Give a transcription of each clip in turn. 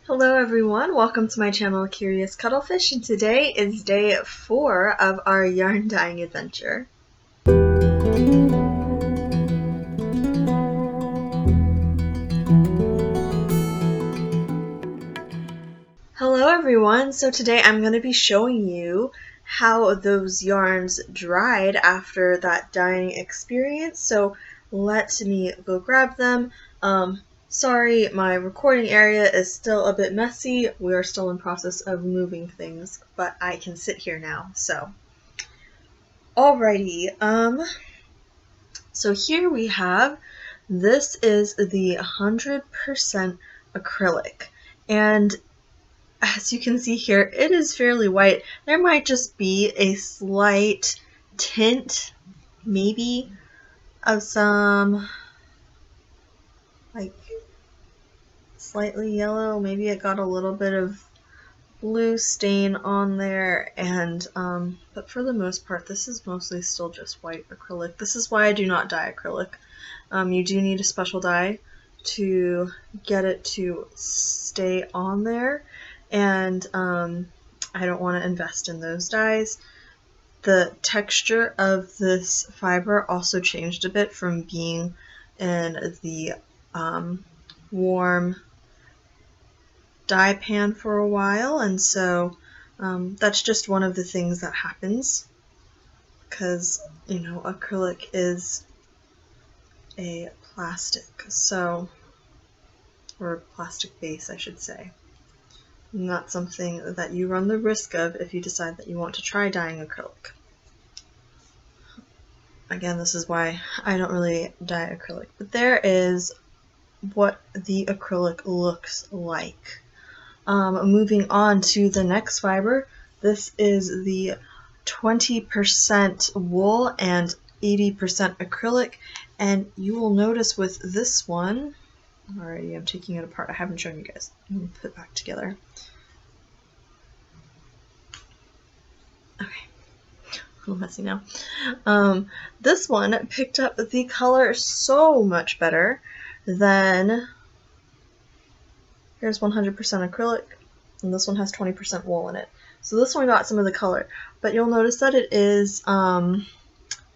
Hello everyone, welcome to my channel Curious Cuttlefish, and today is day 4 of our yarn dyeing adventure. Hello everyone, so today I'm going to be showing you how those yarns dried after that dyeing experience, so let me go grab them. Sorry, my recording area is still a bit messy. We are still in process of moving things, but I can sit here now, so. Alrighty, so here we have, this is the 100% acrylic, and as you can see here, it is fairly white. There might just be a slight tint, maybe, of some, like, slightly yellow. Maybe it got a little bit of blue stain on there, and but for the most part, this is mostly still just white acrylic. This is why I do not dye acrylic. You do need a special dye to get it to stay on there, and I don't want to invest in those dyes. The texture of this fiber also changed a bit from being in the warm dye pan for a while, and so that's just one of the things that happens because, you know, acrylic is a plastic, so, or plastic base I should say. Not something that you run the risk of if you decide that you want to try dyeing acrylic. Again, this is why I don't really dye acrylic, but there is what the acrylic looks like. Moving on to the next fiber, this is the 20% wool and 80% acrylic, and you will notice with this one, alrighty, I'm taking it apart, I haven't shown you guys, I'm going to put it back together. Okay, a little messy now. This one picked up the color so much better than, here's 100% acrylic, and this one has 20% wool in it. So this one got some of the color, but you'll notice that it is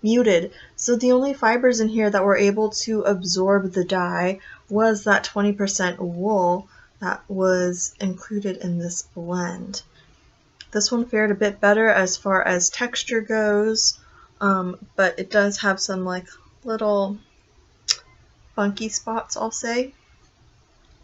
muted. So the only fibers in here that were able to absorb the dye was that 20% wool that was included in this blend. This one fared a bit better as far as texture goes, but it does have some like little funky spots, I'll say.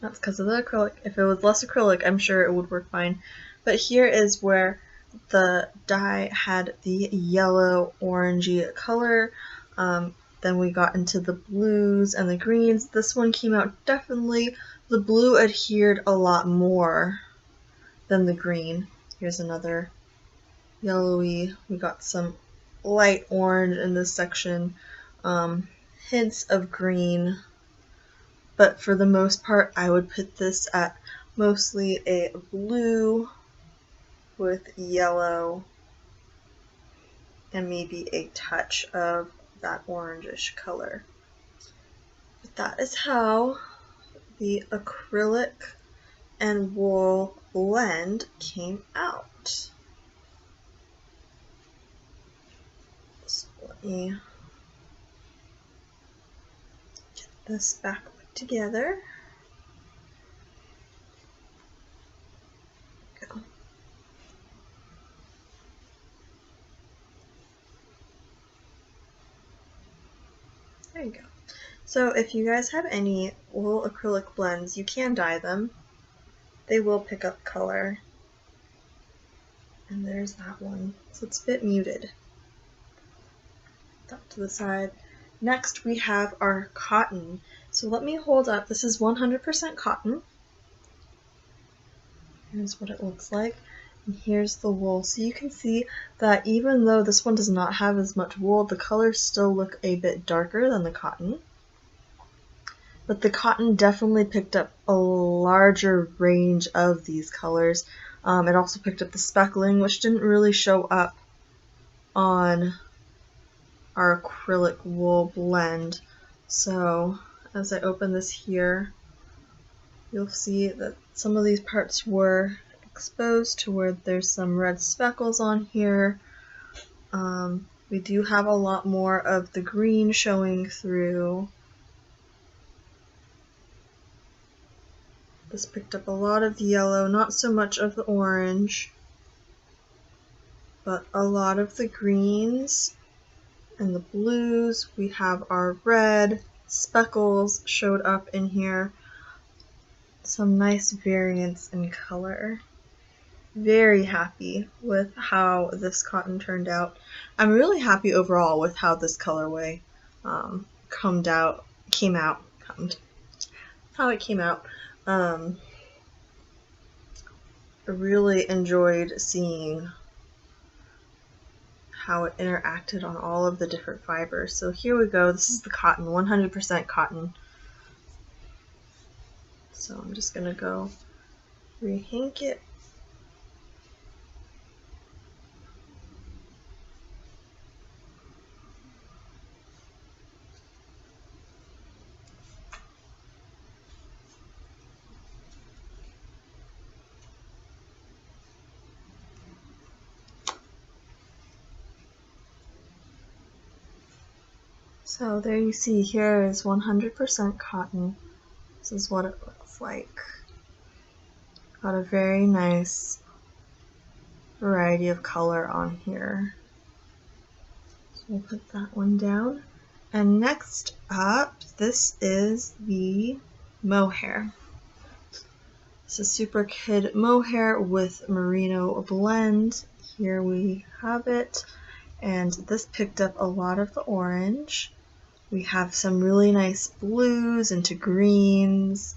That's because of the acrylic. If it was less acrylic, I'm sure it would work fine. But here is where the dye had the yellow orangey color. Then we got into the blues and the greens. This one came out definitely, the blue adhered a lot more than the green. Here's another yellowy. We got some light orange in this section, hints of green. But for the most part, I would put this at mostly a blue with yellow and maybe a touch of that orangish color. But that is how the acrylic and wool blend came out. So let me get this back together. Go. There you go. So if you guys have any wool acrylic blends, you can dye them. They will pick up color. And there's that one. So it's a bit muted. That to the side. Next we have our cotton. So let me hold up. This is 100% cotton. Here's what it looks like. And here's the wool. So you can see that even though this one does not have as much wool, the colors still look a bit darker than the cotton. But the cotton definitely picked up a larger range of these colors. It also picked up the speckling, which didn't really show up on our acrylic wool blend. So as I open this here, you'll see that some of these parts were exposed to where there's some red speckles on here. We do have a lot more of the green showing through. This picked up a lot of the yellow, not so much of the orange, but a lot of the greens and the blues. We have our red speckles showed up in here. Some nice variance in color. Very happy with how this cotton turned out. I'm really happy overall with how this colorway came out. How it came out. I really enjoyed seeing how it interacted on all of the different fibers. So here we go. This is the cotton, 100% cotton. So I'm just going to go rehank it. So there you see, here is 100% cotton. This is what it looks like. Got a very nice variety of color on here. So we'll put that one down. And next up, this is the mohair. This is Super Kid mohair with merino blend. Here we have it. And this picked up a lot of the orange. We have some really nice blues into greens.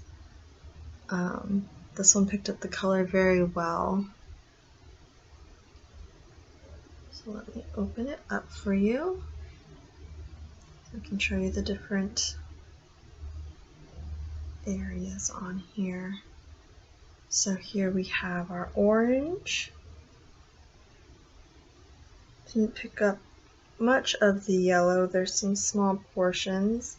This one picked up the color very well. So let me open it up for you. I can show you the different areas on here. So here we have our orange. Didn't pick up much of the yellow, there's some small portions,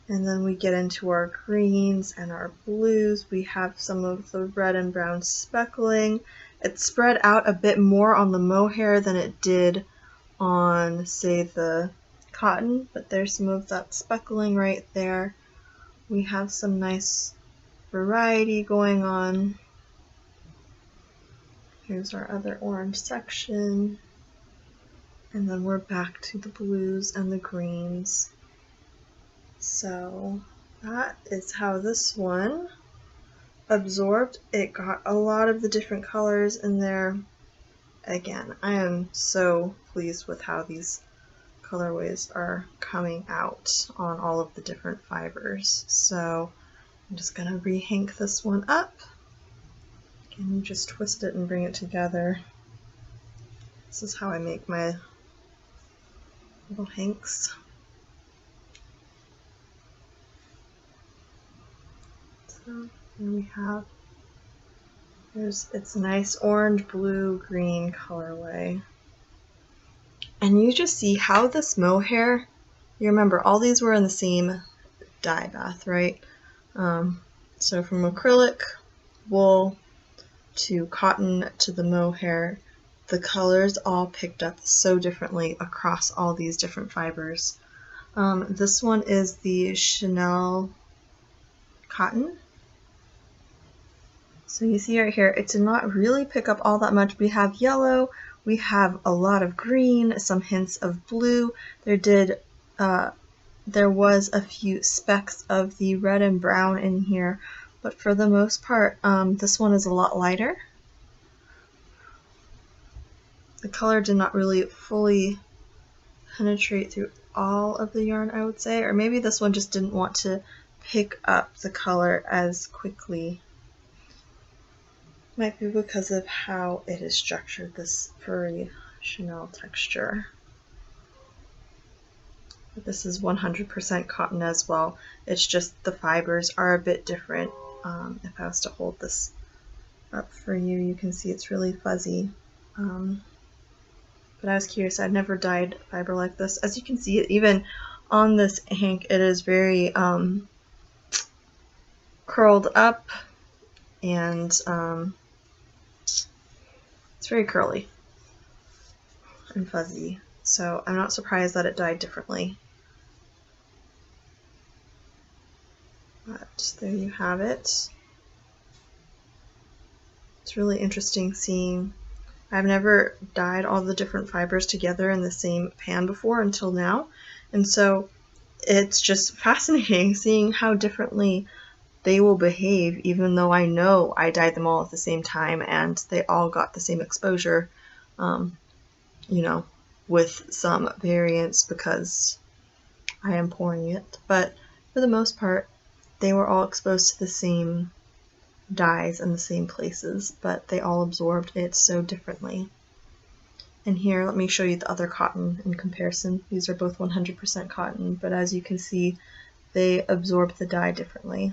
and then we get into our greens and our blues. We have some of the red and brown speckling. It spread out a bit more on the mohair than it did on, say, the cotton, but there's some of that speckling right there. We have some nice variety going on. Here's our other orange section. And then we're back to the blues and the greens. So that is how this one absorbed. It got a lot of the different colors in there. Again, I am so pleased with how these colorways are coming out on all of the different fibers. So I'm just going to rehank this one up. And you just twist it and bring it together. This is how I make my little hanks. So here we have, it's nice orange, blue, green colorway. And you just see how this mohair, you remember all these were in the same dye bath, right? So from acrylic, wool, to cotton, to the mohair, the colors all picked up so differently across all these different fibers. This one is the Chanel cotton. So you see right here, it did not really pick up all that much. We have yellow, we have a lot of green, some hints of blue. There was a few specks of the red and brown in here, but for the most part, this one is a lot lighter. The color did not really fully penetrate through all of the yarn, I would say, or maybe this one just didn't want to pick up the color as quickly. Might be because of how it is structured, this furry Chanel texture. But this is 100% cotton as well. It's just the fibers are a bit different. If I was to hold this up for you, you can see it's really fuzzy. But I was curious, I'd never dyed fiber like this. As you can see, even on this hank, it is very curled up. and it's very curly and fuzzy. So I'm not surprised that it dyed differently. But there you have it. It's really interesting seeing. I've never dyed all the different fibers together in the same pan before until now, and so it's just fascinating seeing how differently they will behave, even though I know I dyed them all at the same time and they all got the same exposure, you know, with some variance because I am pouring it. But for the most part, they were all exposed to the same dyes in the same places, but they all absorbed it so differently. And here, let me show you the other cotton in comparison. These are both 100% cotton, but as you can see, they absorb the dye differently.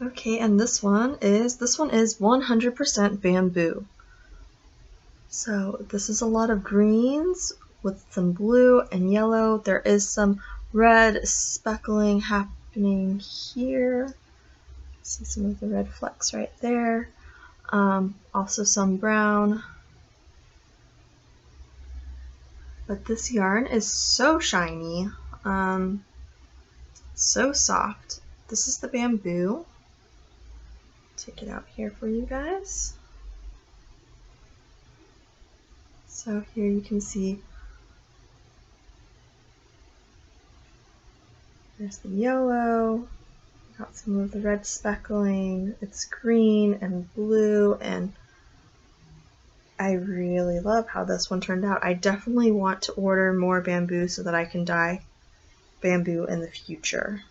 Okay, and this one is 100% bamboo. So this is a lot of greens with some blue and yellow. There is some red speckling happening here. See some of the red flecks right there. Also some brown. But this yarn is so shiny, so soft. This is the bamboo. Take it out here for you guys. So here you can see there's the yellow, got some of the red speckling, it's green and blue, and I really love how this one turned out. I definitely want to order more bamboo so that I can dye bamboo in the future.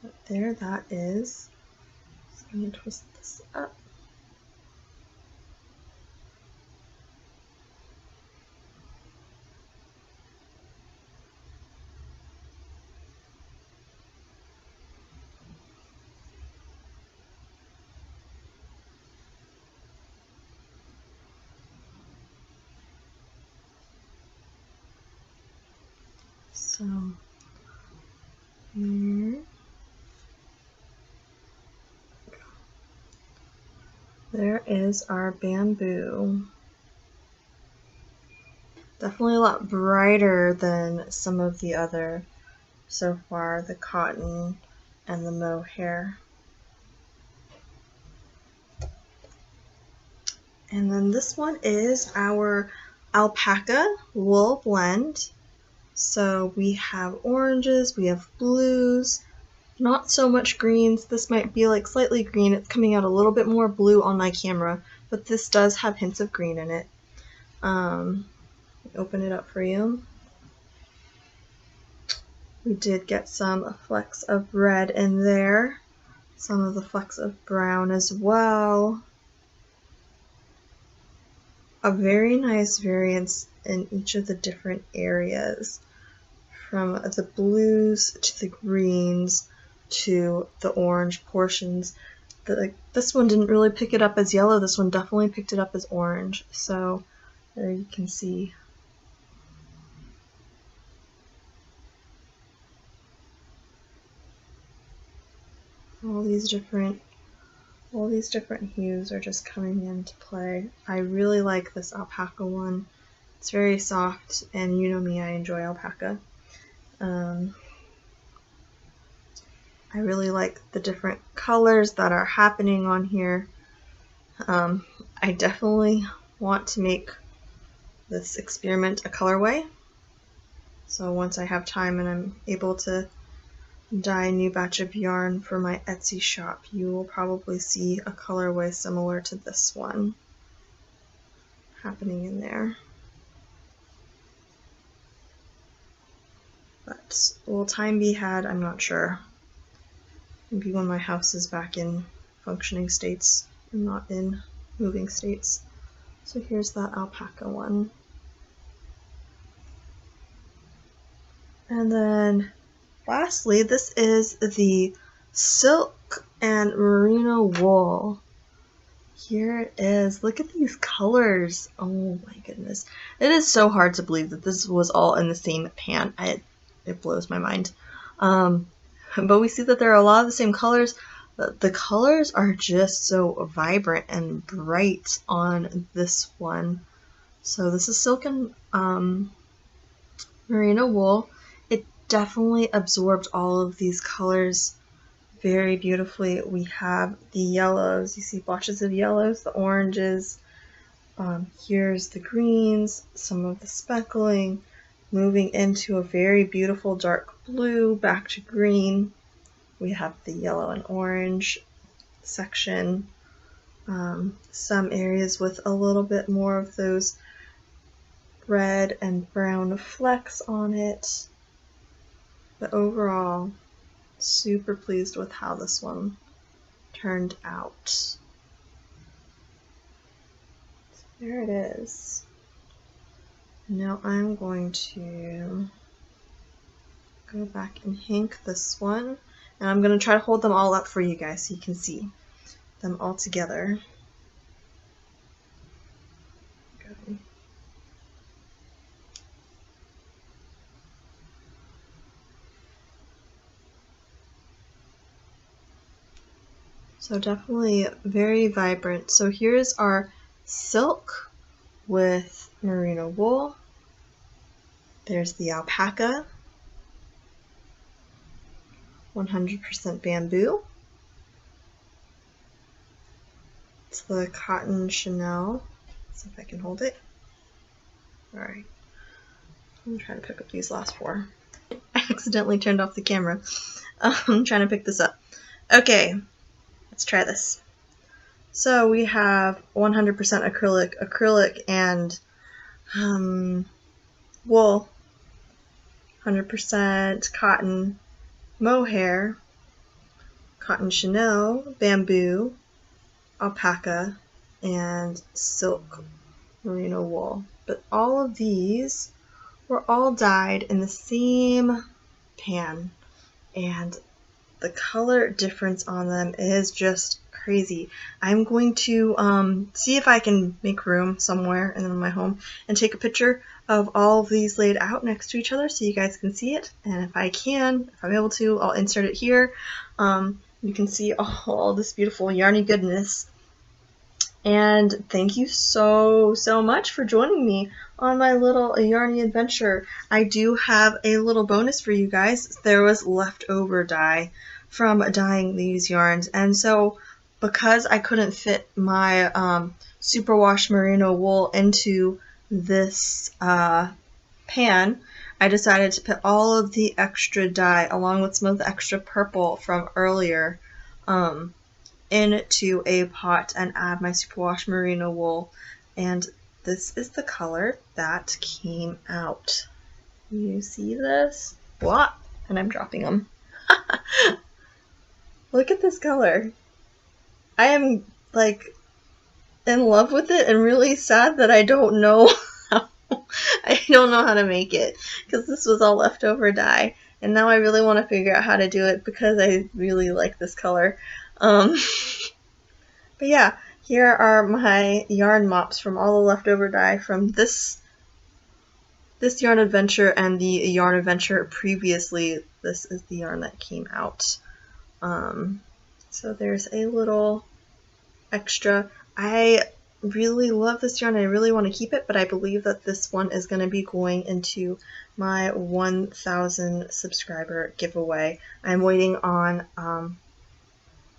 But there that is. So I'm going to twist this up. So here, there is our bamboo. Definitely a lot brighter than some of the other so far, the cotton and the mohair. And then this one is our alpaca wool blend. So we have oranges, we have blues, not so much greens. This might be like slightly green. It's coming out a little bit more blue on my camera, but this does have hints of green in it. Open it up for you. We did get some flecks of red in there, some of the flecks of brown as well. A very nice variance in each of the different areas, from the blues to the greens to the orange portions. This one didn't really pick it up as yellow, this one definitely picked it up as orange. So there you can see. All these different hues are just coming into play. I really like this alpaca one. It's very soft, and you know me, I enjoy alpaca. I really like the different colors that are happening on here. I definitely want to make this experiment a colorway. So once I have time and I'm able to dye a new batch of yarn for my Etsy shop, you will probably see a colorway similar to this one happening in there. But will time be had? I'm not sure. Maybe when my house is back in functioning states and not in moving states. So here's that alpaca one. And then lastly, this is the silk and merino wool. here it is. Look at these colors. Oh my goodness. It is so hard to believe that this was all in the same pan. It blows my mind. But we see that there are a lot of the same colors. The colors are just so vibrant and bright on this one. So this is silken merino wool. It definitely absorbed all of these colors very beautifully. We have the yellows. You see blotches of yellows, the oranges. Here's the greens, some of the speckling, moving into a very beautiful dark blue, back to green. We have the yellow and orange section. Some areas with a little bit more of those red and brown flecks on it. But overall, super pleased with how this one turned out. So there it is. Now I'm going to go back and hank this one, and I'm going to try to hold them all up for you guys so you can see them all together. Go. So definitely very vibrant. So here's our silk with merino wool. There's the alpaca, 100% bamboo. It's the cotton Chanel. Let's see if I can hold it. Alright. I'm trying to pick up these last four. I accidentally turned off the camera. I'm trying to pick this up. Okay. Let's try this. So we have 100% acrylic and wool, 100% cotton mohair, cotton Chanel, bamboo, alpaca, and silk merino wool. But all of these were all dyed in the same pan, and the color difference on them is just crazy. I'm going to see if I can make room somewhere in my home and take a picture of all of these laid out next to each other so you guys can see it. And if I'm able to, I'll insert it here. You can see all this beautiful yarny goodness. And thank you so much for joining me on my little yarny adventure. I do have a little bonus for you guys. There was leftover dye from dyeing these yarns, and so because I couldn't fit my superwash merino wool into this pan, I decided to put all of the extra dye along with some of the extra purple from earlier into a pot and add my superwash merino wool, and this is the color that came out. You see this? What? And I'm dropping them. Look at this color. I am like in love with it and really sad that I don't know how to make it, because this was all leftover dye, and now I really want to figure out how to do it because I really like this color. But yeah, here are my yarn mops from all the leftover dye from this yarn adventure and the yarn adventure previously. This is the yarn that came out. So there's a little extra. I really love this yarn. I really want to keep it, but I believe that this one is going to be going into my 1,000 subscriber giveaway. I'm waiting on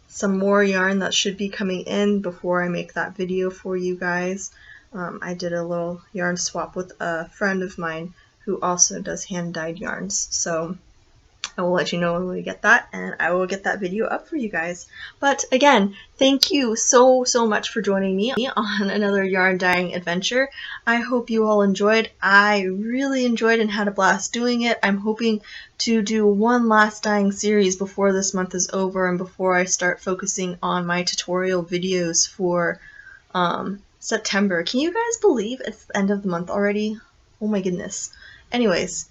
some more yarn that should be coming in before I make that video for you guys. I did a little yarn swap with a friend of mine who also does hand-dyed yarns, so I will let you know when we get that, and I will get that video up for you guys. But again, thank you so much for joining me on another yarn dyeing adventure. I hope you all enjoyed. I really enjoyed and had a blast doing it. I'm hoping to do one last dyeing series before this month is over and before I start focusing on my tutorial videos for September. Can you guys believe it's the end of the month already? Oh my goodness. Anyways,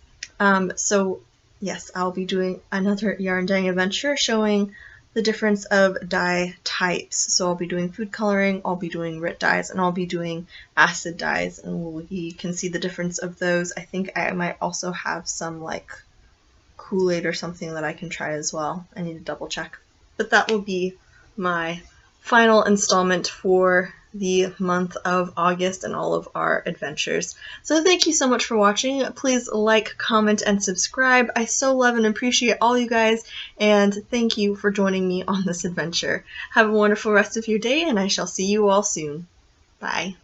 so yes, I'll be doing another yarn dyeing adventure showing the difference of dye types. So I'll be doing food coloring, I'll be doing RIT dyes, and I'll be doing acid dyes, and you can see the difference of those. I think I might also have some like Kool-Aid or something that I can try as well. I need to double check. But that will be my final installment for the month of August and all of our adventures. So thank you so much for watching. Please like, comment, and subscribe. I so love and appreciate all you guys, and thank you for joining me on this adventure. Have a wonderful rest of your day, and I shall see you all soon. Bye.